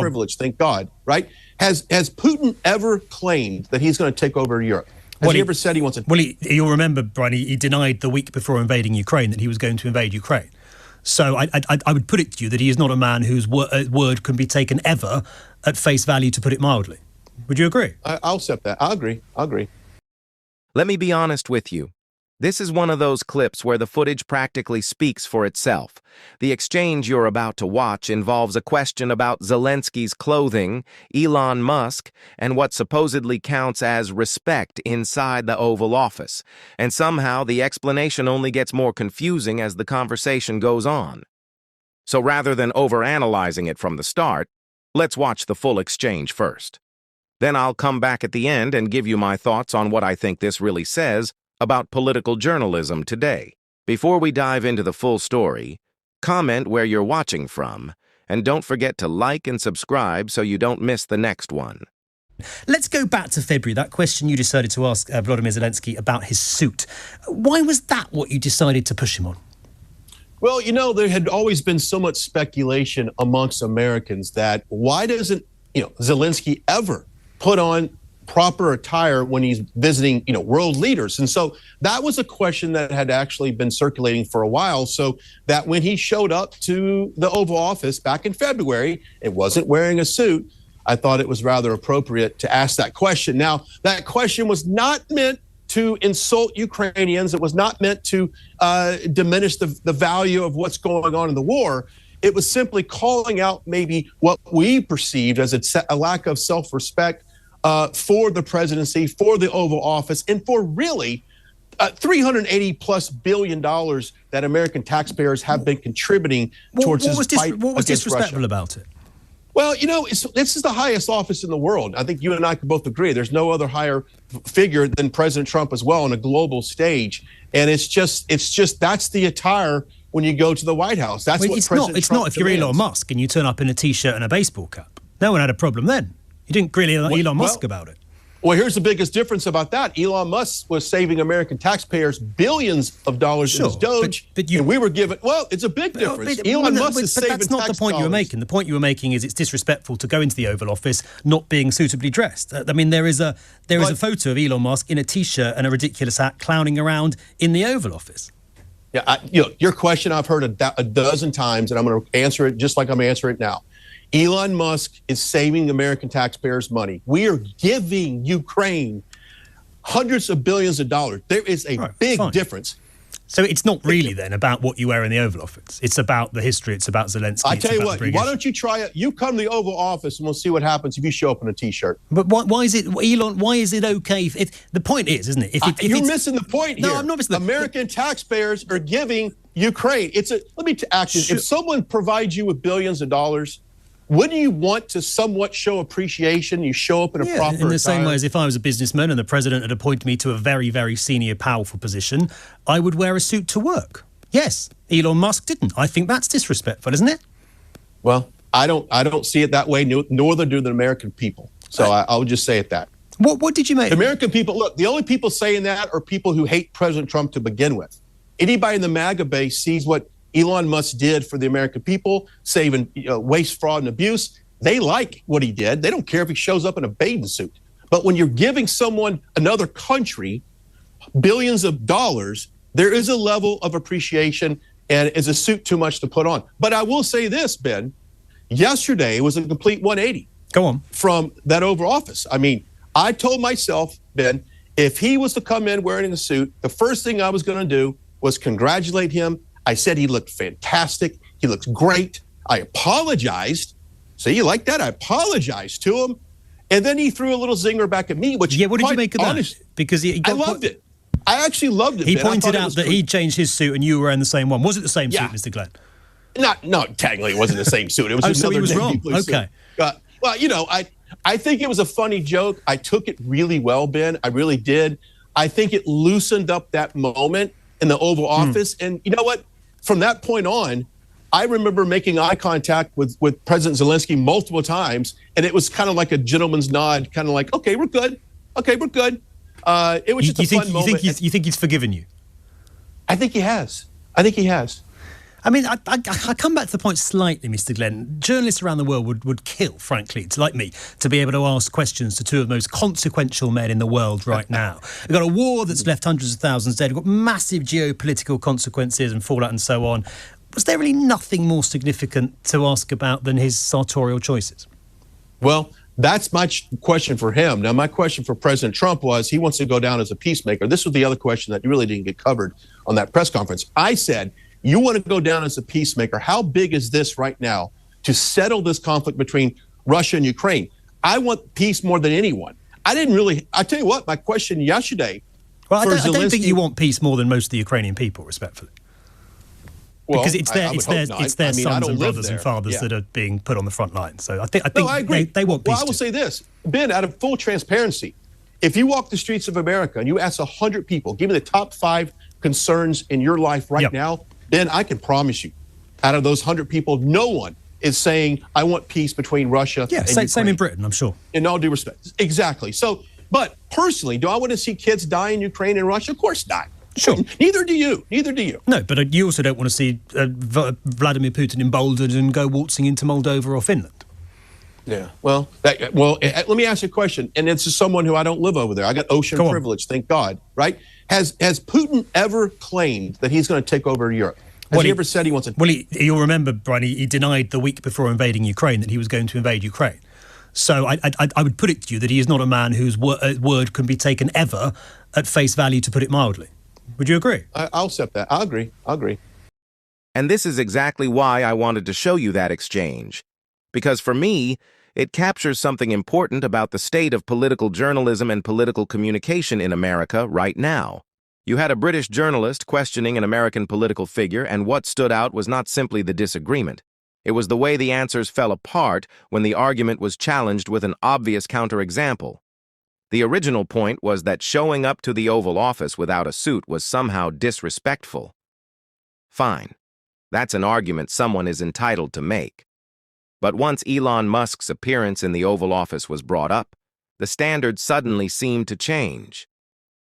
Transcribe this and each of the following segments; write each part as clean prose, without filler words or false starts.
privilege, thank God, right? Has Putin ever claimed that he's going to take over Europe? Has he ever said he wants to? Well, you'll remember, Brian, he denied the week before invading Ukraine that he was going to invade Ukraine. So I would put it to you that he is not a man whose word can be taken ever at face value, to put it mildly. Would you agree? I'll accept that. I'll agree. Let me be honest with you. This is one of those clips where the footage practically speaks for itself. The exchange you're about to watch involves a question about Zelensky's clothing, Elon Musk, and what supposedly counts as respect inside the Oval Office. And somehow the explanation only gets more confusing as the conversation goes on. So rather than overanalyzing it from the start, let's watch the full exchange first. Then I'll come back at the end and give you my thoughts on what I think this really says about political journalism today. Before we dive into the full story, comment where you're watching from, and don't forget to like and subscribe so you don't miss the next one. Let's go back to February, that question you decided to ask Volodymyr Zelenskyy about his suit. Why was that what you decided to push him on? Well, there had always been so much speculation amongst Americans that why doesn't, Zelenskyy ever put on proper attire when he's visiting, world leaders? And so that was a question that had actually been circulating for a while, so that when he showed up to the Oval Office back in February, it wasn't wearing a suit. I thought it was rather appropriate to ask that question. Now, that question was not meant to insult Ukrainians. It was not meant to diminish the value of what's going on in the war. It was simply calling out maybe what we perceived as a lack of self-respect for the presidency, for the Oval Office, and for really $380+ billion that American taxpayers have been contributing towards his fight What was against disrespectful Russia. About it? Well, this is the highest office in the world. I think you and I can both agree. There's no other higher figure than President Trump as well on a global stage. And it's just that's the attire when you go to the White House. That's what President Trump not if you're Elon Musk and you turn up in a T-shirt and a baseball cap. No one had a problem then. You didn't grill Elon Musk about it. Well, here's the biggest difference about that. Elon Musk was saving American taxpayers billions of dollars in his Doge, and we were given, it's a big difference. Elon Musk is saving tax dollars. That's not the point you were making. The point you were making is it's disrespectful to go into the Oval Office not being suitably dressed. I mean, there is a photo of Elon Musk in a T-shirt and a ridiculous hat clowning around in the Oval Office. Yeah, your question I've heard a dozen times, and I'm going to answer it just like I'm answering it now. Elon Musk is saving American taxpayers money. We are giving Ukraine hundreds of billions of dollars. There is a big difference. So it's not really then about what you wear in the Oval Office. It's about the history. It's about Zelenskyy. I tell you what, why don't you try it? You come to the Oval Office and we'll see what happens if you show up in a T-shirt. But why is it, Elon, why is it okay? If the point is, isn't it? If you're missing the point here. No, I'm not missing the point. American taxpayers are giving Ukraine. If someone provides you with billions of dollars, wouldn't you want to somewhat show appreciation? You show up in a proper attire. In the same way as if I was a businessman and the president had appointed me to a very, very senior, powerful position, I would wear a suit to work. Yes, Elon Musk didn't. I think that's disrespectful, isn't it? Well, I don't see it that way, nor do the American people. So I'll just say it that. What did you make? The American people, look, the only people saying that are people who hate President Trump to begin with. Anybody in the MAGA base sees what Elon Musk did for the American people, saving waste, fraud, and abuse. They like what he did. They don't care if he shows up in a bathing suit. But when you're giving another country, billions of dollars, there is a level of appreciation, and is a suit too much to put on? But I will say this, Ben, yesterday was a complete 180. Go on. From that Oval Office. I mean, I told myself, Ben, if he was to come in wearing a suit, the first thing I was going to do was congratulate him. I said he looked fantastic. He looks great. I apologized. So you like that? I apologized to him. And then he threw a little zinger back at me, which what did you make of that? Because I loved it. I actually loved it. He pointed out that he changed his suit and you were wearing the same one. Was it the same suit, Mr. Glenn? No, technically it wasn't the same suit. It was so he was wrong. Okay. Well, I think it was a funny joke. I took it really well, Ben. I really did. I think it loosened up that moment in the Oval Office. And you know what? From that point on, I remember making eye contact with President Zelenskyy multiple times, and it was kind of like a gentleman's nod, kind of like, okay, we're good. Okay, we're good. It was just a fun moment. You think he's forgiven you? I think he has. I think he has. I mean, I come back to the point slightly, Mr. Glenn. Journalists around the world would kill, frankly, like me, to be able to ask questions to two of the most consequential men in the world right now. We've got a war that's left hundreds of thousands dead. We've got massive geopolitical consequences and fallout and so on. Was there really nothing more significant to ask about than his sartorial choices? Well, that's my question for him. Now, my question for President Trump was he wants to go down as a peacemaker. This was the other question that really didn't get covered on that press conference. I said, you want to go down as a peacemaker. How big is this right now to settle this conflict between Russia and Ukraine? I want peace more than anyone. I tell you what, my question yesterday. Well, I don't think you want peace more than most of the Ukrainian people, respectfully. Well, because it's their sons and brothers and fathers that are being put on the front line. So I think I agree. They want peace. Well, I will say this, Ben, out of full transparency, if you walk the streets of America and you ask 100 people, give me the top 5 concerns in your life right now, then I can promise you, out of those 100 people, no one is saying, I want peace between Russia and Ukraine. Same in Britain, I'm sure. In all due respect. Exactly. So, but personally, do I want to see kids die in Ukraine and Russia? Of course not. Sure. Neither do you. Neither do you. No, but you also don't want to see Vladimir Putin emboldened and go waltzing into Moldova or Finland. Yeah. Well, let me ask you a question. And it's someone who I don't live over there. I got ocean privilege, thank God, right? Has Putin ever claimed that he's going to take over Europe? Has he ever said he wants to? Well, you'll remember, Brian, he denied the week before invading Ukraine that he was going to invade Ukraine. So I would put it to you that he is not a man whose word can be taken ever at face value, to put it mildly. Would you agree? I'll accept that. I'll agree. And this is exactly why I wanted to show you that exchange. Because for me, it captures something important about the state of political journalism and political communication in America right now. You had a British journalist questioning an American political figure, and what stood out was not simply the disagreement. It was the way the answers fell apart when the argument was challenged with an obvious counterexample. The original point was that showing up to the Oval Office without a suit was somehow disrespectful. Fine. That's an argument someone is entitled to make. But once Elon Musk's appearance in the Oval Office was brought up, the standard suddenly seemed to change.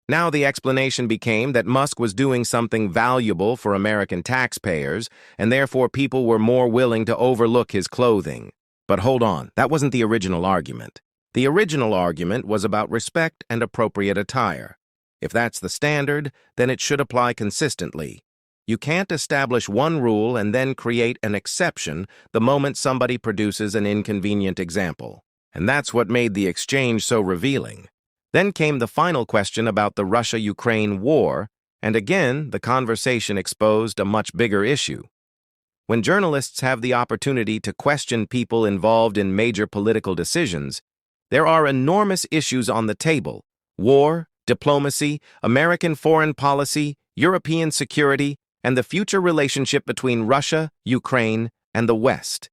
Now the explanation became that Musk was doing something valuable for American taxpayers, and therefore people were more willing to overlook his clothing. But hold on, that wasn't the original argument. The original argument was about respect and appropriate attire. If that's the standard, then it should apply consistently. You can't establish one rule and then create an exception the moment somebody produces an inconvenient example. And that's what made the exchange so revealing. Then came the final question about the Russia-Ukraine war, and again, the conversation exposed a much bigger issue. When journalists have the opportunity to question people involved in major political decisions, there are enormous issues on the table: war, diplomacy, American foreign policy, European security, and the future relationship between Russia, Ukraine, and the West.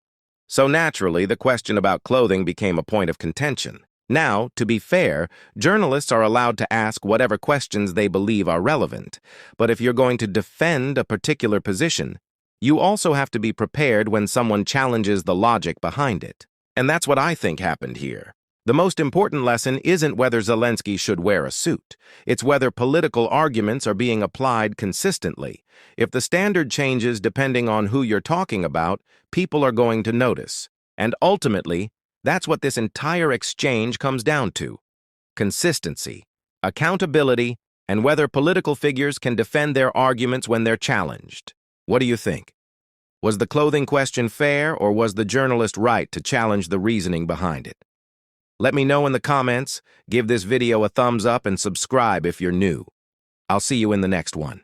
So naturally, the question about clothing became a point of contention. Now, to be fair, journalists are allowed to ask whatever questions they believe are relevant. But if you're going to defend a particular position, you also have to be prepared when someone challenges the logic behind it. And that's what I think happened here. The most important lesson isn't whether Zelenskyy should wear a suit. It's whether political arguments are being applied consistently. If the standard changes depending on who you're talking about, people are going to notice. And ultimately, that's what this entire exchange comes down to: consistency, accountability, and whether political figures can defend their arguments when they're challenged. What do you think? Was the clothing question fair, or was the journalist right to challenge the reasoning behind it? Let me know in the comments, give this video a thumbs up, and subscribe if you're new. I'll see you in the next one.